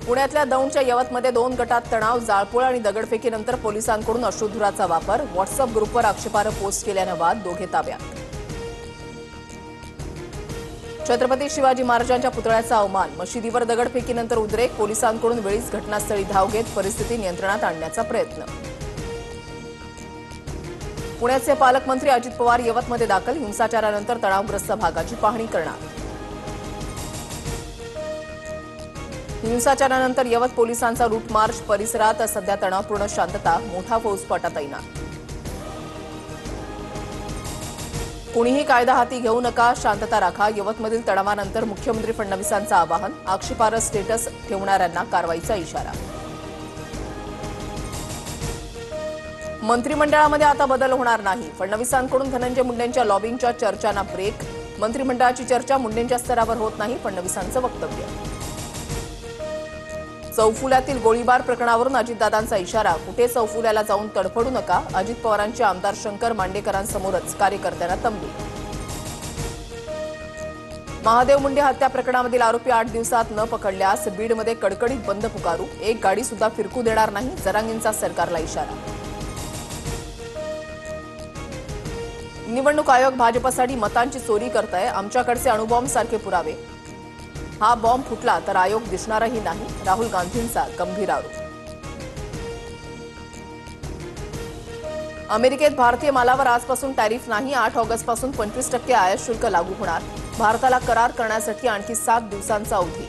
पुण्यातल्या दौंडच्या यवतमध्ये 2 गटात तणाव, जाळपोळ आणि दगडफेकीनंतर पोलिसांकडून अश्रुधुराचा वापर, व्हॉट्सअप ग्रुपवर आक्षेपार्ह पोस्ट केल्यानं वाद, दोघे ताब्यात. छत्रपती शिवाजी महाराजांच्या पुतळ्याचा अवमान, मशिदीवर दगडफेकीनंतर उद्रेक, पोलिसांकडून वेळीच घटनास्थळी धाव घेत परिस्थिती नियंत्रणात आणण्याचा प्रयत्न. पुण्याचे पालकमंत्री अजित पवार यवतमध्ये दाखल, हिंसाचारानंतर तणावग्रस्त भागाची पाहणी करणार. हिंसाचारानंतर यवत पोलिसांचा रूट मार्च, परिसरात सध्या तणावपूर्ण शांतता, मोठा फौजफाटा तैनात. कुणीही कायदा हाती घेऊ नका, शांतता राखा, यवतमधील तणावानंतर मुख्यमंत्री फडणवीसांचं आवाहन, आक्षेपार्ह स्टेटस ठेवणाऱ्यांना कारवाईचा इशारा. मंत्रिमंडळामध्ये आता बदल होणार नाही, फडणवीसांकडून धनंजय मुंडेंच्या लॉबिंगच्या चर्चांना ब्रेक, मंत्रिमंडळाची चर्चा मुंडेंच्या स्तरावर होत नाही, फडणवीसांचं वक्तव्य. चौफुल्यातील गोळीबार प्रकरणावरून अजितदादांचा इशारा, कुठे चौफुल्याला जाऊन तडफडू नका, अजित पवारांचे आमदार शंकर मांडेकरांसमोरच कार्यकर्त्यांना तंबी. महादेव मुंडे हत्या प्रकरणामधील आरोपी 8 दिवसात न पकडल्यास बीडमध्ये कडकडीत बंद पुकारू, एक गाडी सुद्धा फिरकू देणार नाही, जरांगींचा सरकारला इशारा. निवडणूक आयोग भाजपसाठी मतांची चोरी करतंय, आमच्याकडचे अणुबॉम्ब सारखे पुरावे, हा बॉम्ब फुटला तर आयोग दिसणारही नाही, राहुल गांधींचा गंभीर आरोप. अमेरिकेत भारतीय मालावर आजपासून टॅरिफ नाही, 8 ऑगस्टपासून 25% आयात शुल्क लागू होणार, भारताला करार करण्यासाठी आणखी 7 दिवसांचा अवधी.